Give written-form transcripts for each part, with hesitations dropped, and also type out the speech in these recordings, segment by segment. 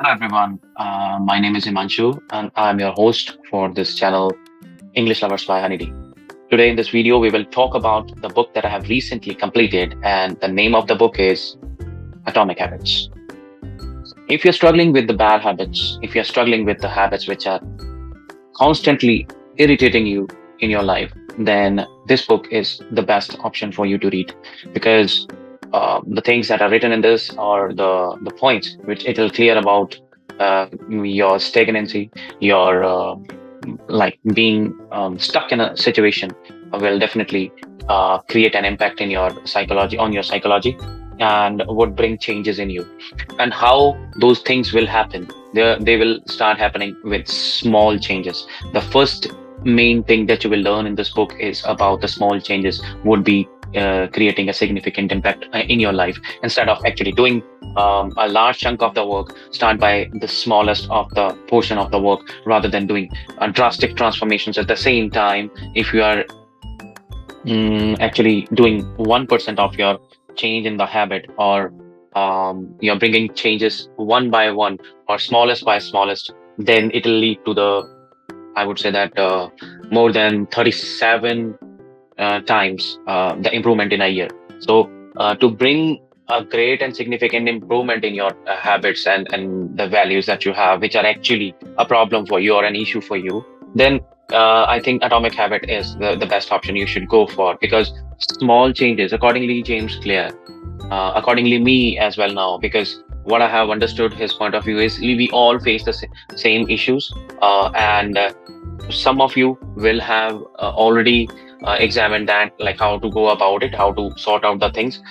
Hello everyone, my name is Imanshu and I'm your host for this channel, English Lovers by Honeybee. Today in this video, we will talk about the book that I have recently completed, and the name of the book is Atomic Habits. If you're struggling with the bad habits, if you're struggling with the habits which are constantly irritating you in your life, then this book is the best option for you to read because the things that are written in this are the points which it will clear about your stagnancy, your like being stuck in a situation will definitely create an impact in your psychology on your psychology and would bring changes in you, and how those things will happen. They will start happening with small changes. The first main thing that you will learn in this book is about the small changes would be creating a significant impact in your life. Instead of actually doing a large chunk of the work, start by the smallest of the portion of the work rather than doing drastic transformations at the same time. If you are actually doing 1% of your change in the habit, or you're bringing changes one by one or smallest by smallest, then it will lead to the, I would say that more than 37 times the improvement in a year. So to bring a great and significant improvement in your habits and the values that you have, which are actually a problem for you or an issue for you, then I think Atomic Habit is the best option you should go for, because small changes, accordingly, James Clear, accordingly, me as well now, because what I have understood his point of view is we all face the same issues, and some of you will have already examined that, like how to go about it, how to sort out the things.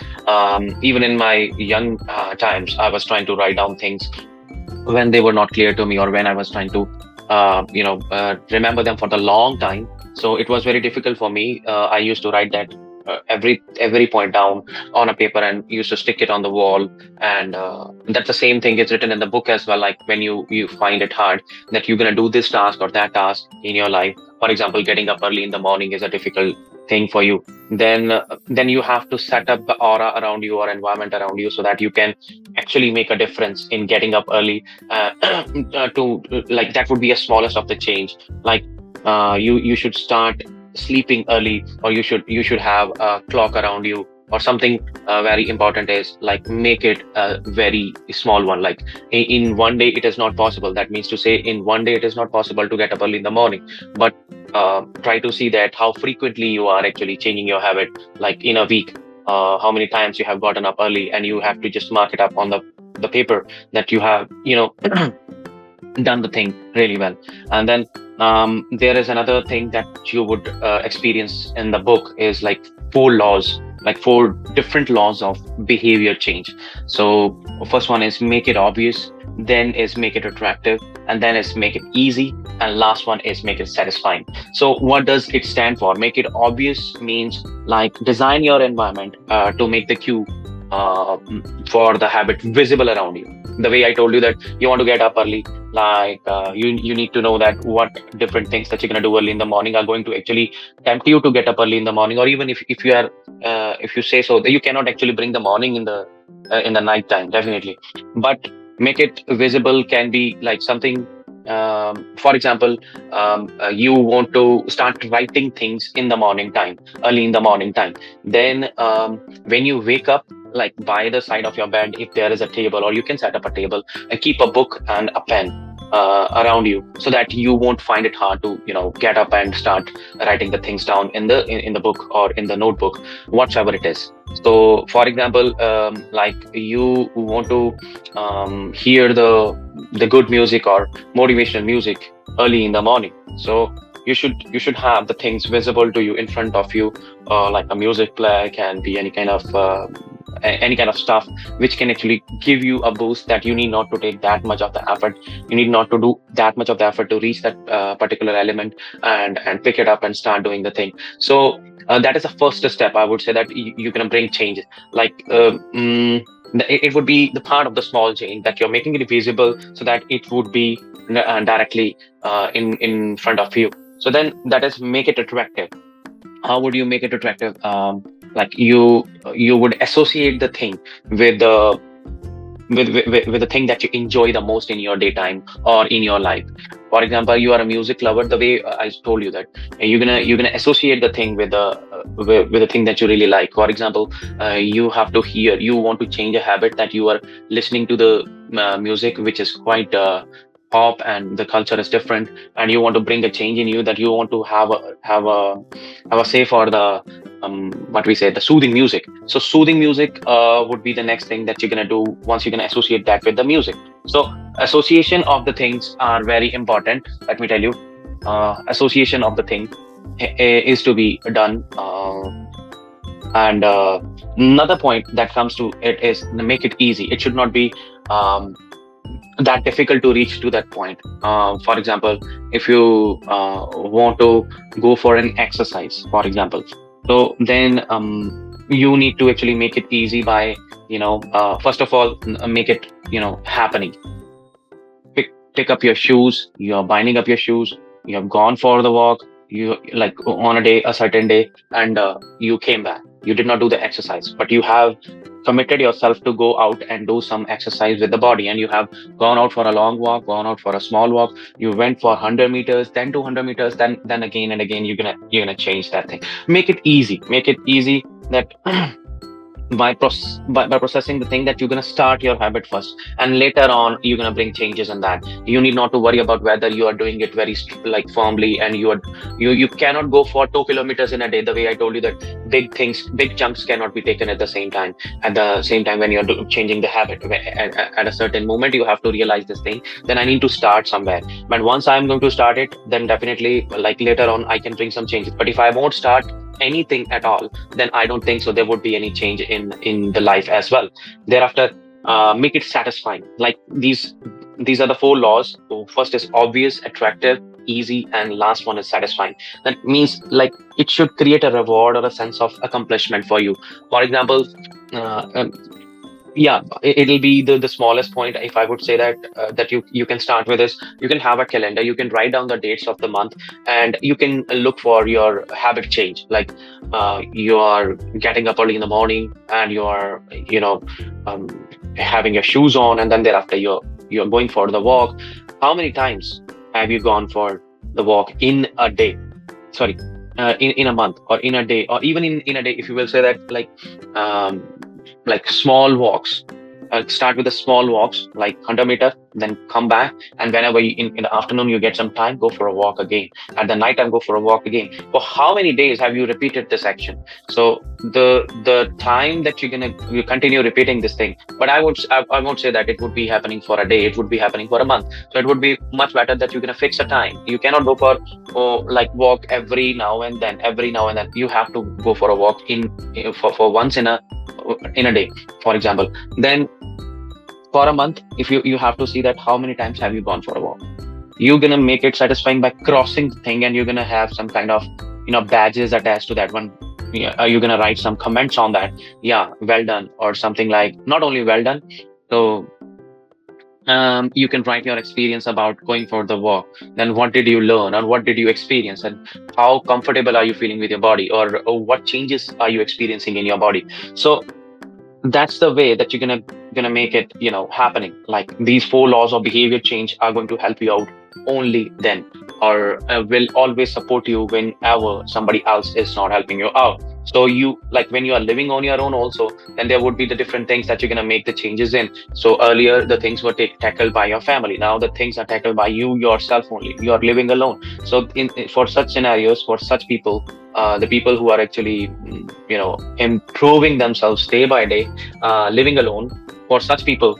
Even in my young times, I was trying to write down things when they were not clear to me, or when I was trying to remember them for the long time. So it was very difficult for me. I used to write that every point down on a paper and used to stick it on the wall. And that's the same thing is written in the book as well. Like when you find it hard that you're gonna do this task or that task in your life. For example, getting up early in the morning is a difficult thing for you. Then you have to set up the aura around you or environment around you so that you can actually make a difference in getting up early. To like that would be a smallest of the change. Like you should start sleeping early, or you should have a clock around you, or something very important is like make it a very small one. Like in one day it is not possible, that means to say in one day it is not possible to get up early in the morning, but try to see that how frequently you are actually changing your habit. Like in a week, how many times you have gotten up early, and you have to just mark it up on the paper that you have done the thing really well. And then there is another thing that you would experience in the book is like four laws, like four different laws of behavior change. So first one is make it obvious, then is make it attractive, and then is make it easy, and last one is make it satisfying. So what does it stand for? Make it obvious means like design your environment to make the cue for the habit visible around you. The way I told you that you want to get up early, like you need to know that what different things that you're going to do early in the morning are going to actually tempt you to get up early in the morning. Or even if you are if you say so that you cannot actually bring the morning in the night time, definitely, but make it visible can be like something, for example, you want to start writing things in the morning time, early in the morning time. Then when you wake up, like by the side of your bed, if there is a table, or you can set up a table and keep a book and a pen around you, so that you won't find it hard to get up and start writing the things down in the book or in the notebook, whatever it is. So for example, like you want to hear the good music or motivational music early in the morning, so you should have the things visible to you in front of you, like a music player can be any kind of stuff which can actually give you a boost, that you need not to take that much of the effort, you need not to do that much of the effort to reach that particular element, and pick it up and start doing the thing. So that is the first step, I would say, that you're going to bring changes. Like it would be the part of the small change that you're making it visible, so that it would be directly in front of you. So then that is make it attractive. How would you make it attractive? Like you would associate the thing with the with the thing that you enjoy the most in your daytime or in your life. For example, you are a music lover. The way I told you that you're gonna associate the thing with with the thing that you really like. For example, you have to hear. You want to change a habit that you are listening to the music, which is quite pop, and the culture is different, and you want to bring a change in you, that you want to have a say for the what we say, the soothing music. So soothing music would be the next thing that you're gonna do once you're gonna associate that with the music. So association of the things are very important. Let me tell you, association of the thing is to be done. And Another point that comes to it is make it easy. It should not be um, that difficult to reach to that point. For example, if you want to go for an exercise, for example, so then you need to actually make it easy by, first of all, make it, happening. Pick up your shoes. You're binding up your shoes. You have gone for the walk. You like on a certain day, and you came back. You did not do the exercise, but you have committed yourself to go out and do some exercise with the body, and you have gone out for a long walk, gone out for a small walk. You went for 100 meters, then 200 meters, then again and again. You're gonna change that thing. Make it easy. Make it easy that by processing the thing, that you're going to start your habit first, and later on you're going to bring changes in that. You need not to worry about whether you are doing it very like firmly, and you cannot go for 2 kilometers in a day. The way I told you that big chunks cannot be taken at the same time. At the same time, when you're changing the habit, at a certain moment you have to realize this thing, then I need to start somewhere. But once I'm going to start it, then definitely, like later on, I can bring some changes. But if I won't start anything at all, then I don't think so there would be any change in the life as well. Thereafter, make it satisfying. Like these are the four laws. So first is obvious, attractive, easy, and last one is satisfying. That means, like, it should create a reward or a sense of accomplishment for you. For example, uh, um, yeah, it'll be the smallest point. If I would say that that you can start with is, you can have a calendar. You can write down the dates of the month, and you can look for your habit change. Like, you are getting up early in the morning, and you are, um, having your shoes on, and then thereafter you're going for the walk. How many times have you gone for the walk in a day? Sorry, in a month, or in a day, or even in a day, if you will say that, um, like small walks. Start with the small walks, like 100 meter, then come back, and whenever in the afternoon you get some time, go for a walk again. At the night time, go for a walk again. For how many days have you repeated this action? So the time that you continue repeating this thing. But I won't say that it would be happening for a day. It would be happening for a month. So it would be much better that you're gonna fix a time. You cannot go for, like, walk every now and then. Every now and then you have to go for a walk for once in a day, for example. Then for a month, if you have to see that how many times have you gone for a walk. You're gonna make it satisfying by crossing the thing, and you're gonna have some kind of, badges attached to that one. Yeah, you're gonna write some comments on that. Yeah, well done, or something like, not only well done. So you can write your experience about going for the walk. Then what did you learn, or what did you experience, and how comfortable are you feeling with your body, or what changes are you experiencing in your body. So that's the way that you're gonna make it, happening. Like, these four laws of behavior change are going to help you out only then, or will always support you whenever somebody else is not helping you out. So you, like, when you are living on your own also, then there would be the different things that you're gonna make the changes in. So earlier the things were tackled by your family. Now the things are tackled by you yourself only. You are living alone. So for such scenarios, for such people, the people who are actually, improving themselves day by day, living alone, for such people,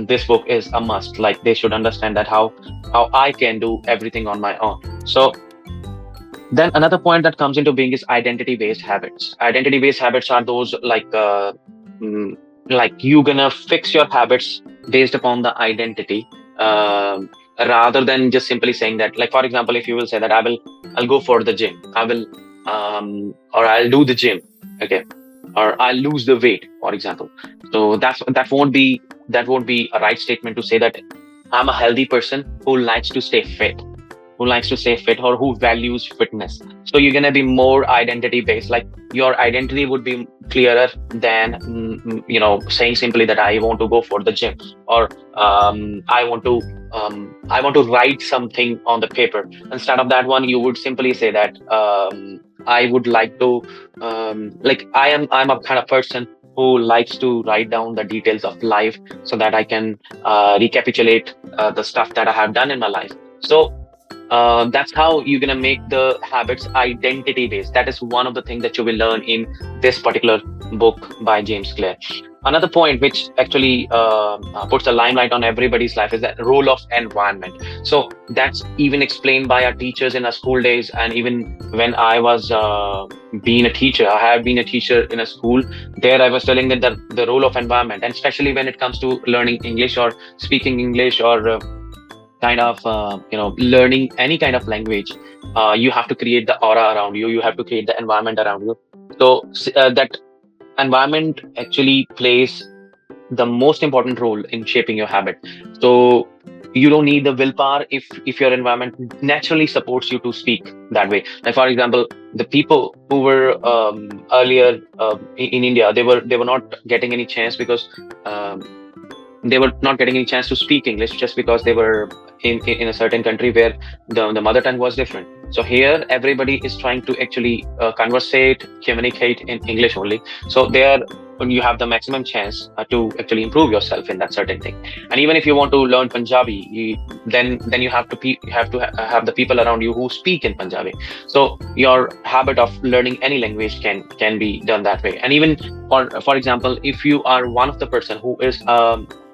this book is a must. Like, they should understand that how I can do everything on my own. So then another point that comes into being is identity based habits. Identity based habits are those, mm, like, you gonna fix your habits based upon the identity, rather than just simply saying that. Like, for example, if you will say that I'll go for the gym, or I'll do the gym, okay, or I'll lose the weight, for example. So that won't be a right statement to say that I'm a healthy person who likes to stay fit. who likes to stay fit, or who values fitness. So you're gonna be more identity based. Like your identity would be clearer than saying simply that I want to go for the gym, or I want to write something on the paper. Instead of that one, you would simply say that I would like to like I'm a kind of person who likes to write down the details of life so that I can recapitulate the stuff that I have done in my life. So that's how you're gonna make the habits identity based. That is one of the things that you will learn in this particular book by James Clear. Another point which actually puts a limelight on everybody's life is that role of environment. So that's even explained by our teachers in our school days, and even when I was being a teacher, I have been a teacher in a school. There, I was telling that the role of environment, and especially when it comes to learning English or speaking English, or kind of learning any kind of language, you have to create the aura around you, you have to create the environment around you. So that environment actually plays the most important role in shaping your habit. So you don't need the willpower if your environment naturally supports you to speak that way. Like for example, the people who were earlier in India, they were not getting any chance because um, they were not getting any chance to speak English, just because they were in a certain country where the mother tongue was different. So here, everybody is trying to actually conversate, communicate in English only. So there, when you have the maximum chance to actually improve yourself in that certain thing. And even if you want to learn Punjabi, then you have to have the people around you who speak in Punjabi. So your habit of learning any language can be done that way. And even for example, if you are one of the person who is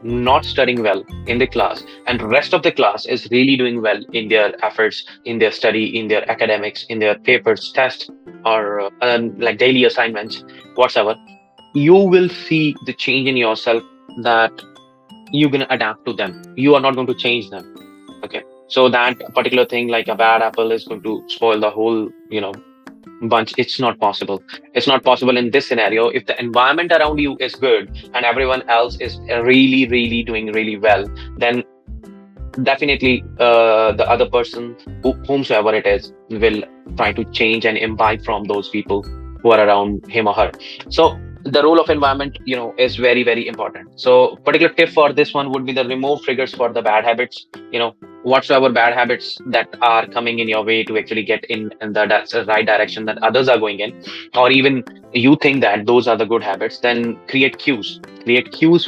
not studying well in the class, and rest of the class is really doing well in their efforts, in their study, in their academics, in their papers, tests, or like daily assignments, whatsoever, you will see the change in yourself, that you're going to adapt to them. You are not going to change them. Okay. So that particular thing, like a bad apple is going to spoil the whole, bunch. It's not possible. It's not possible in this scenario. If the environment around you is good and everyone else is really, really doing really well, then definitely the other person, whomsoever it is, will try to change and imbibe from those people who are around him or her. So the role of environment, is very, very important. So particular tip for this one would be the remove triggers for the bad habits. Whatsoever bad habits that are coming in your way to actually get in the right direction that others are going in, or even you think that those are the good habits, then create cues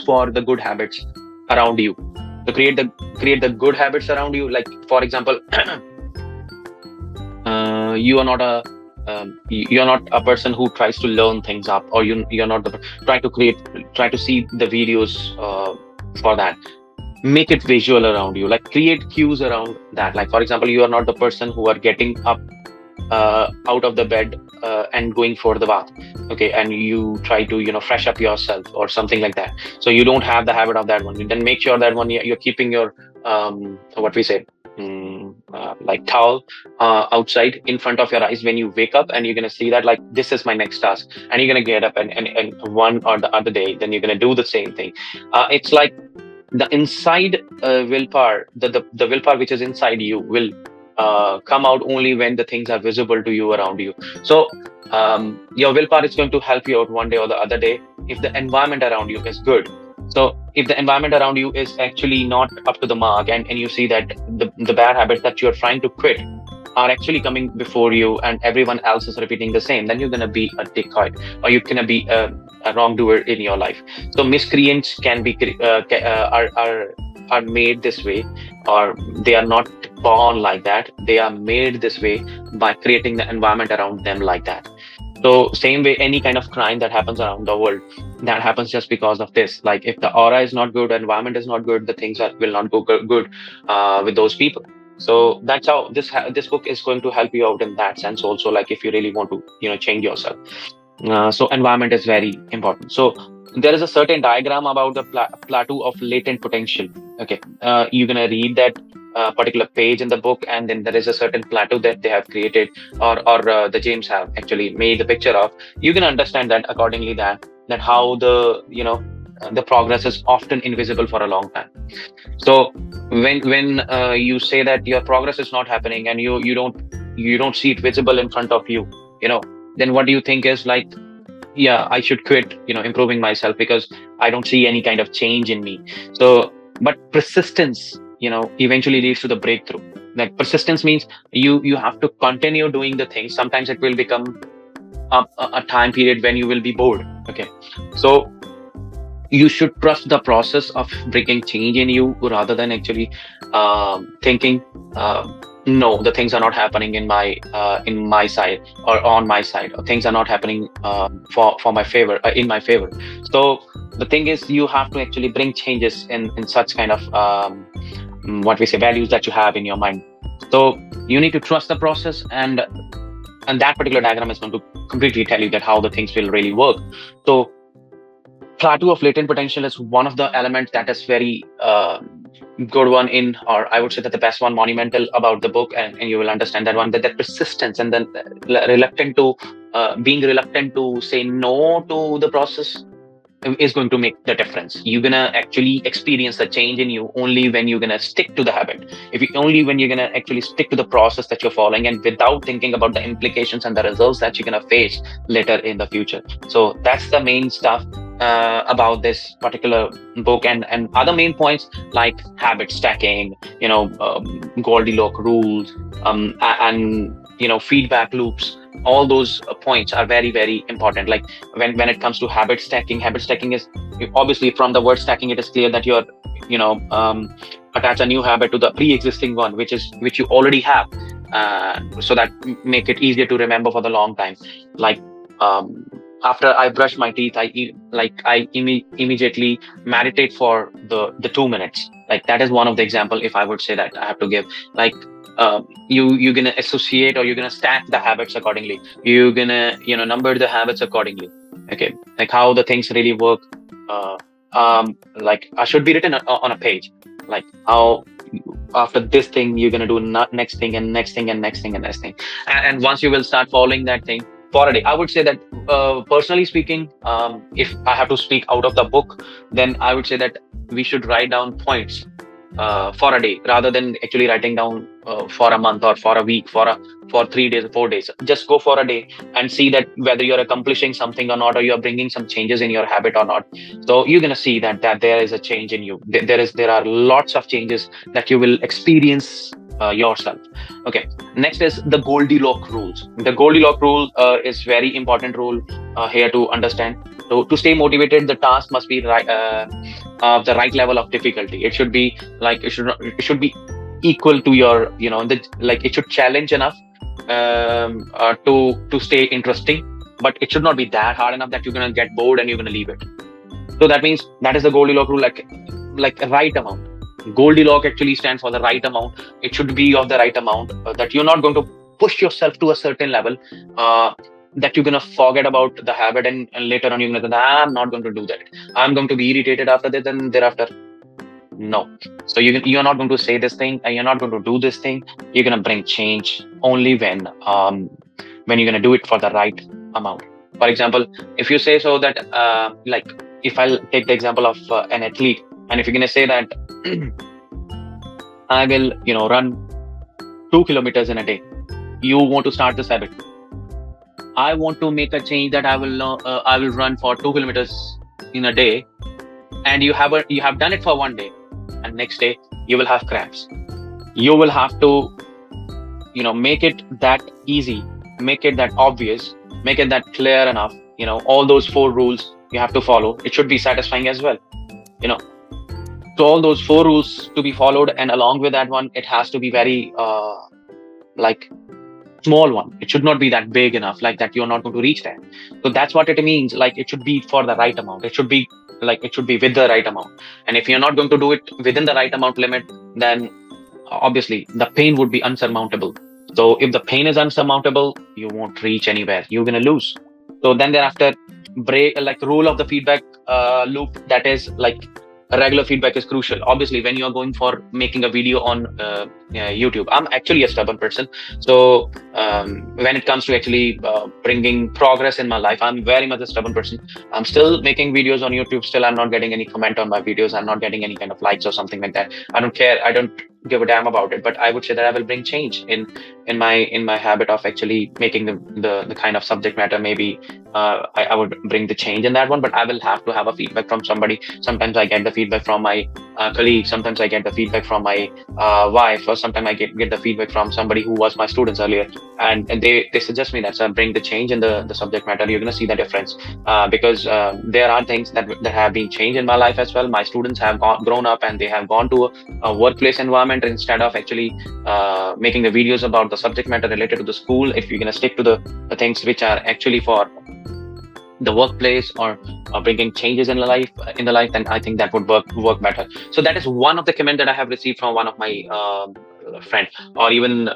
for the good habits around you. To create the good habits around you. Like for example, you are not you're not a person who tries to learn things up, or you're not the try to see the videos for that. Make it visual around you, like create cues around that. Like for example, you are not the person who are getting up out of the bed and going for the bath, okay, and you try to fresh up yourself or something like that. So you don't have the habit of that one. Then make sure that one you're keeping your what we say, like towel outside in front of your eyes when you wake up, and you're going to see that like this is my next task, and you're going to get up and one or the other day, then you're going to do the same thing. It's like the inside willpower, the willpower which is inside you will come out only when the things are visible to you around you. So your willpower is going to help you out one day or the other day if the environment around you is good. So if the environment around you is actually not up to the mark, and you see that the bad habits that you're trying to quit are actually coming before you, and everyone else is repeating the same, then you're going to be a dickhole, or you're going to be a wrongdoer in your life. So miscreants can be are made this way, or they are not born like that. They are made this way by creating the environment around them like that. So same way, any kind of crime that happens around the world, that happens just because of this. Like if the aura is not good, environment is not good, the things will not go good with those people. So that's how this book is going to help you out in that sense also. Like if you really want to change yourself, so environment is very important. So there is a certain diagram about the plateau of latent potential. Okay, you're gonna read that particular page in the book, and then there is a certain plateau that they have created, or the James have actually made the picture of. You can understand that accordingly, that how the the progress is often invisible for a long time. So when you say that your progress is not happening and you don't see it visible in front of you, you know, then what do you think is like, yeah, I should quit, improving myself because I don't see any kind of change in me. So, but persistence, eventually leads to the breakthrough. Like persistence means you have to continue doing the things. Sometimes it will become a time period when you will be bored. Okay, so you should trust the process of bringing change in you rather than actually thinking, no, the things are not happening in my side or on my side, or things are not happening for my favor, in my favor. So the thing is, you have to actually bring changes in such kind of what we say values that you have in your mind. So you need to trust the process, and that particular diagram is going to completely tell you that how the things will really work. So plateau of latent potential is one of the elements that is very good one in, or I would say that the best one, monumental about the book, and you will understand that one, that persistence, and then reluctant to being reluctant to say no to the process is going to make the difference. You're gonna actually experience the change in you only when you're gonna stick to the habit. If you only when you're gonna actually stick to the process that you're following, and without thinking about the implications and the results that you're gonna face later in the future. So that's the main stuff about this particular book, and other main points like habit stacking, Goldilocks rules, and feedback loops. All those points are very, very important. Like when it comes to habit stacking is obviously, from the word stacking, it is clear that you're attach a new habit to the pre-existing one, which you already have, so that make it easier to remember for the long time. Like after I brush my teeth, immediately meditate for the 2 minutes. Like that is one of the example, if I would say that I have to give. Like you're gonna associate, or you're gonna stack the habits accordingly. You're gonna number the habits accordingly. Okay, like how the things really work. uh, like should be written on a page, like how after this thing you're gonna do next thing, and next thing, and next thing, and next thing. And once you will start following that thing for a day, I would say that personally speaking, if I have to speak out of the book, then I would say that we should write down points for a day, rather than actually writing down for a month, or for a week, for 3 days or 4 days. Just go for a day and see that whether you're accomplishing something or not, or you're bringing some changes in your habit or not. So you're gonna see that there is a change in you. There are lots of changes that you will experience yourself. Okay, next is the Goldilocks rules. The Goldilocks rule is very important rule here to understand. To stay motivated, the task must be right, of the right level of difficulty. It should be like, it should be equal to your, like it should challenge enough to stay interesting, but it should not be that hard enough that you're gonna get bored and you're gonna leave it. So that means that is the Goldilocks rule, like a right amount. Goldilocks actually stands for the right amount. It should be of the right amount, that you're not going to push yourself to a certain level that you're gonna forget about the habit, and later on you're gonna say, I'm not going to do that. I'm going to be irritated after that, and thereafter. No. So you're not going to say this thing, and you're not going to do this thing. You're gonna bring change only when you're gonna do it for the right amount. For example, if you say so that like if I'll take the example of an athlete, and if you're gonna say that I will run 2 kilometers in a day, you want to start this habit. I want to make a change that I will run for 2 kilometers in a day, and you have done it for one day, and next day you will have cramps. You will have to make it that easy, make it that obvious, make it that clear enough. All those 4 rules you have to follow. It should be satisfying as well. So all those 4 rules to be followed, and along with that one, it has to be very like small one. It should not be that big enough, like that you're not going to reach there. So that's what it means. Like it should be for the right amount. It should be with the right amount. And if you're not going to do it within the right amount limit, then obviously the pain would be unsurmountable. So if the pain is unsurmountable, you won't reach anywhere. You're gonna lose. So then thereafter, break like rule of the feedback loop. That is like regular feedback is crucial. Obviously, when you are going for making a video on YouTube, I'm actually a stubborn person. So when it comes to actually bringing progress in my life, I'm very much a stubborn person. I'm still making videos on YouTube. Still, I'm not getting any comment on my videos. I'm not getting any kind of likes or something like that. I don't care. I don't give a damn about it. But I would say that I will bring change in my habit of actually making the kind of subject matter. Maybe I would bring the change in that one, but I will have to have a feedback from somebody. Sometimes I get the feedback from my colleague. Sometimes I get the feedback from my wife, or sometimes I get the feedback from somebody who was my students earlier, and they suggest me that, so bring the change in the subject matter. You're gonna see the difference, because there are things that have been changed in my life as well. My students have grown up, and they have gone to a workplace environment instead of actually making the videos about the subject matter related to the school. If you're gonna stick to the things which are actually for the workplace, or bringing changes in the life, then I think that would work better. So that is one of the comment that I have received from one of my friend, or even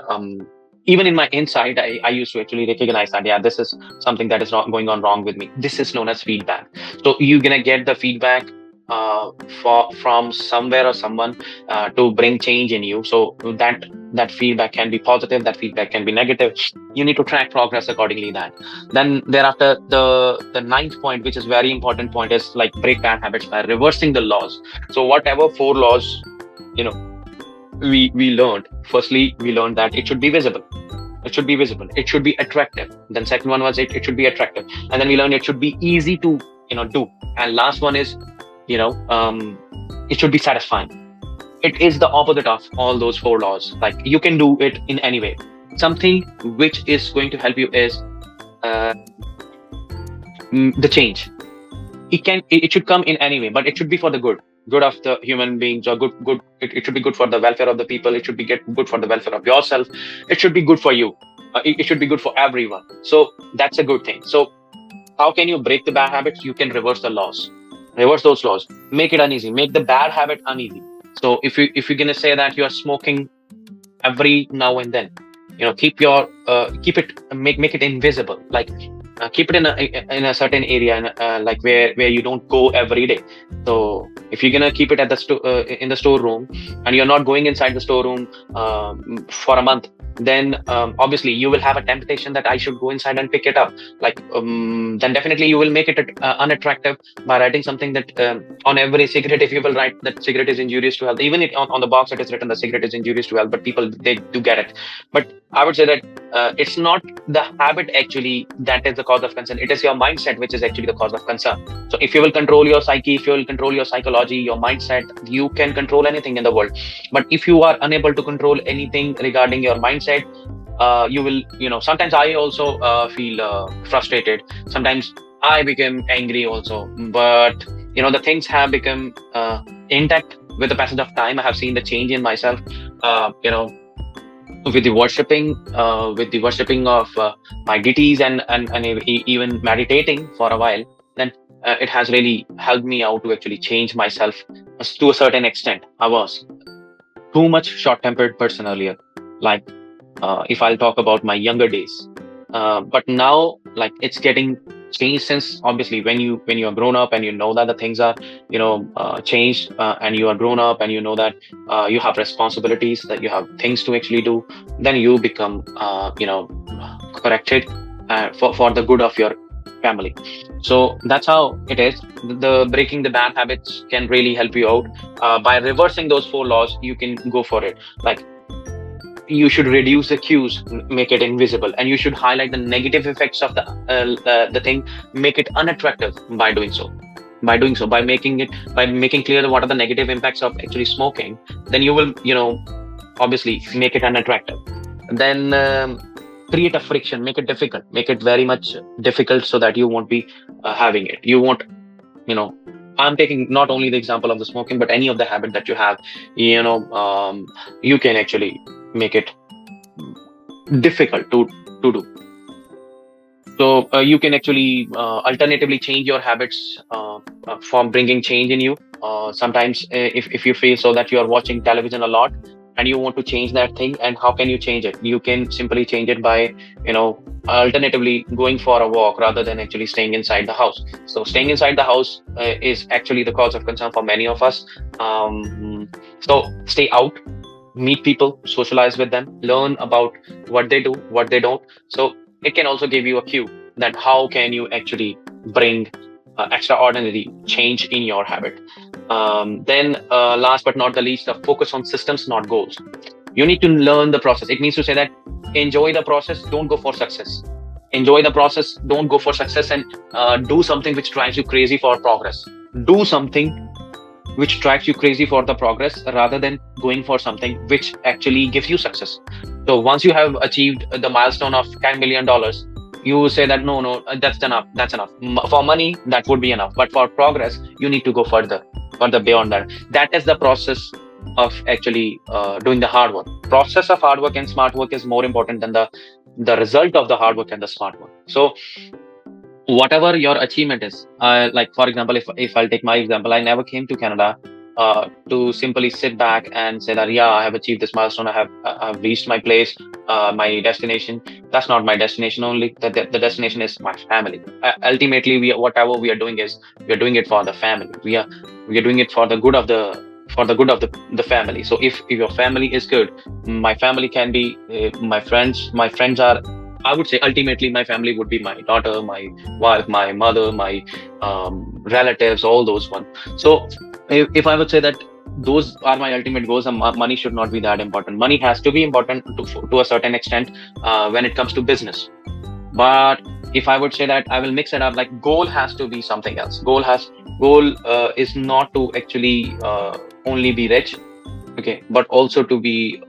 in my inside, I used to actually recognize that, yeah, this is something that is not going on wrong with me. This is known as feedback. So you're gonna get the feedback from somewhere or someone to bring change in you. So that feedback can be positive, that feedback can be negative. You need to track progress accordingly. That then thereafter, the ninth point, which is very important point, is like break bad habits by reversing the laws. So whatever four laws, you know, we learned. Firstly, we learned that it should be visible. It should be visible. It should be attractive. Then second one was it should be attractive. And then we learned it should be easy to do. And last one is, you know, it should be satisfying. It is the opposite of all those four laws. Like, you can do it in any way. Something which is going to help you is uh, the change. It should come in any way, but it should be for the good of the human beings, or good. It should be good for the welfare of the people. It should be good for the welfare of yourself. It should be good for you. It should be good for everyone. So that's a good thing. So how can you break the bad habits? You can reverse the laws, reverse those laws, make it uneasy, make the bad habit uneasy. So if you're gonna say that you are smoking every now and then, keep it, make it invisible. Like, keep it in a certain area, like where you don't go every day. So if you're gonna keep it at in the storeroom, and you're not going inside the storeroom for a month, then obviously you will have a temptation that I should go inside and pick it up. Like, then definitely you will make it unattractive by writing something that, on every cigarette, if you will write that cigarette is injurious to health, even on the box it is written the cigarette is injurious to health, but people, they do get it. But I would say that it's not the habit actually that is the cause of concern. It is your mindset which is actually the cause of concern. So if you will control your psyche, if you will control your psychology, your mindset, you can control anything in the world. But if you are unable to control anything regarding your mindset, you will, sometimes I also feel frustrated. Sometimes I become angry also. But the things have become intact with the passage of time. I have seen the change in myself. With the worshipping of my deities, and even meditating for a while, then it has really helped me out to actually change myself to a certain extent. I was too much short-tempered person earlier. Like, if I'll talk about my younger days, but now, like, it's getting changed, since obviously when you are grown up and you know that the things are changed, and you are grown up and you know that you have responsibilities, that you have things to actually do, then you become corrected for the good of your family. So that's how it is. The breaking the bad habits can really help you out. By reversing those four laws, you can go for it. Like, you should reduce the cues, make it invisible, and you should highlight the negative effects of the thing, make it unattractive by doing so. By making clear what are the negative impacts of actually smoking, then you will, obviously make it unattractive. Then create a friction, make it difficult, make it very much difficult, so that you won't be having it. You won't, you know. I'm taking not only the example of the smoking, but any of the habit that you have, you can actually make it difficult to do. So you can actually alternatively change your habits from bringing change in you. Sometimes if you feel so that you are watching television a lot, and you want to change that thing. And how can you change it? You can simply change it by, you know, alternatively going for a walk rather than actually staying inside the house. So staying inside the house is actually the cause of concern for many of us. So stay out, meet people, socialize with them, learn about what they do, what they don't. So it can also give you a cue that how can you actually bring extraordinary change in your habit. Then, last but not the least, focus on systems, not goals. You need to learn the process. It means to say that enjoy the process, don't go for success. Enjoy the process, don't go for success, and do something which drives you crazy for progress. Do something which drives you crazy for the progress rather than going for something which actually gives you success. So once you have achieved the milestone of $10 million, you say that no, no, that's enough. That's enough. For money, that would be enough. But for progress, you need to go further, further beyond that. That is the process of actually doing the hard work. Process of hard work and smart work is more important than the result of the hard work and the smart work. So whatever your achievement is, like for example, if I'll take my example, I never came to Canada to simply sit back and say that yeah, I have achieved this milestone, I have reached my place, my destination. That's not my destination only. The destination is my family. Ultimately, whatever we are doing is we are doing it for the family. We are doing it for the good of the family. So if your family is good, my family can be my friends. My friends are, I would say, ultimately my family would be my daughter, my wife, my mother, my relatives, all those ones. So if I would say that those are my ultimate goals, and money should not be that important. Money has to be important to a certain extent when it comes to business. But if I would say that I will mix it up, like goal has to be something else. Goal is not to actually only be rich, okay, but also to be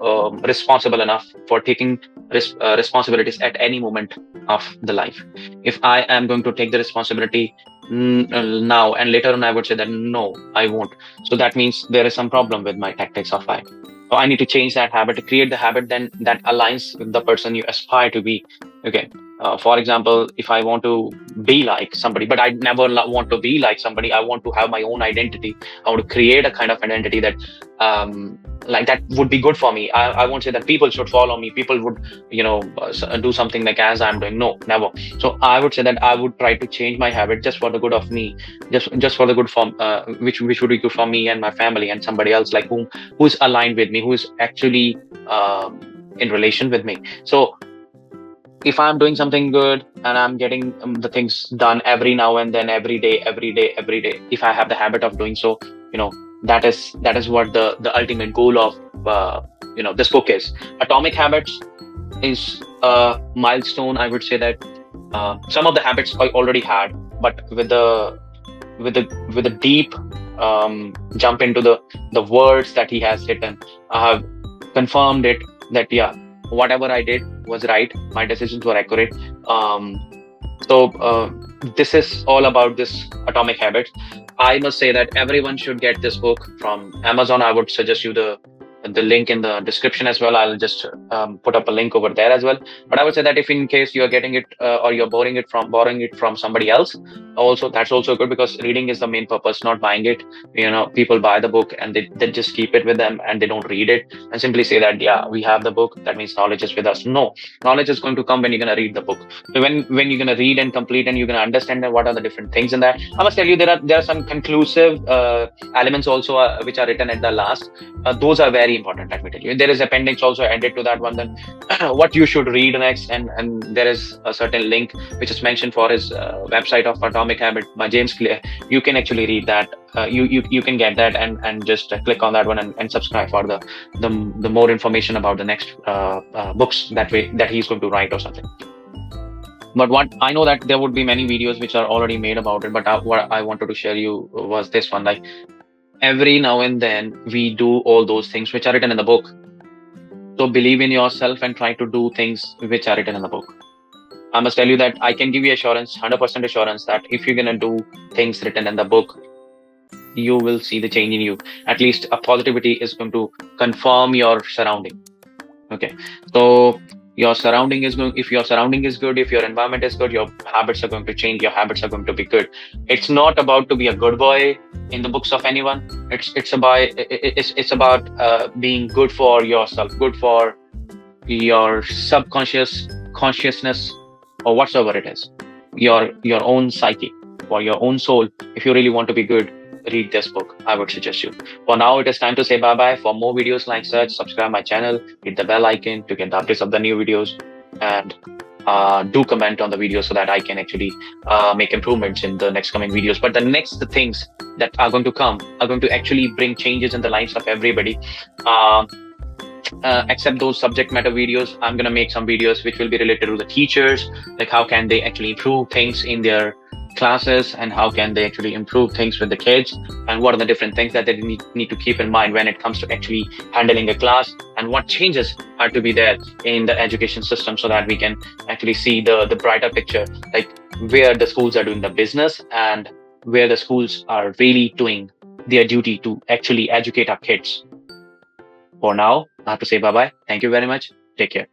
responsible enough for taking responsibilities at any moment of the life. If I am going to take the responsibility now and later on I would say that no, I won't, so that means there is some problem with my tactics of life. So I need to change that habit, to create the habit then that aligns with the person you aspire to be. Okay. For example, if I want to be like somebody, but I never want to be like somebody, I want to have my own identity. I want to create a kind of identity that like that would be good for me. I won't say that people should follow me, people would, you know, do something like as I'm doing. No, never. So I would say that I would try to change my habit just for the good of me, just for the good for which would be good for me and my family and somebody else, like who's aligned with me, who is actually in relation with me. So if I'm doing something good and I'm getting the things done every now and then, every day, every day, every day, if I have the habit of doing so, you know, that is what the ultimate goal of this book is. Atomic Habits is a milestone. I would say that some of the habits I already had, but with the deep jump into the words that he has written, I have confirmed it that yeah, whatever I did was right. My decisions were accurate. So this is all about this Atomic Habits. I must say that everyone should get this book from Amazon. I would suggest you the link in the description as well. I'll just put up a link over there as well. But I would say that if in case you are getting it or you're borrowing it from somebody else, also that's also good, because reading is the main purpose, not buying it. You know, people buy the book and they just keep it with them and they don't read it and simply say that yeah, we have the book, that means knowledge is with us. No, knowledge is going to come when you're going to read the book. So when you're going to read and complete and you're going to understand that what are the different things in that. I must tell you, there are some conclusive elements also which are written at the last. Those are very important, let me tell you. There is appendix also added to that one, then what you should read next, and there is a certain link which is mentioned for his website of Atomic Habit by James Clear. You can actually read that. You can get that and just click on that one and subscribe for the more information about the next books that he's going to write or something. But what I know that there would be many videos which are already made about it, but what I wanted to share you was this one. Like every now and then we do all those things which are written in the book. So believe in yourself and try to do things which are written in the book. I must tell you that I can give you assurance, 100% assurance, that if you're going to do things written in the book, you will see the change in you. At least a positivity is going to confirm your surrounding. Okay. So Your surrounding is going if your surrounding is good, if your environment is good, your habits are going to change, your habits are going to be good. It's not about to be a good boy in the books of anyone. It's about being good for yourself, good for your subconscious consciousness, or whatsoever it is, your own psyche, for your own soul. If you really want to be good, read this book, I would suggest you. For now, it is time to say bye bye. For more videos like such, subscribe my channel, hit the bell icon to get the updates of the new videos, and do comment on the video so that I can actually make improvements in the next coming videos. But the next things that are going to come are going to actually bring changes in the lives of everybody. Um Except those subject matter videos, I'm going to make some videos which will be related to the teachers, like how can they actually improve things in their classes, and how can they actually improve things with the kids, and what are the different things that they need to keep in mind when it comes to actually handling a class, and what changes are to be there in the education system, so that we can actually see the brighter picture, like where the schools are doing the business and where the schools are really doing their duty to actually educate our kids. For now, I have to say bye bye. Thank you very much. Take care.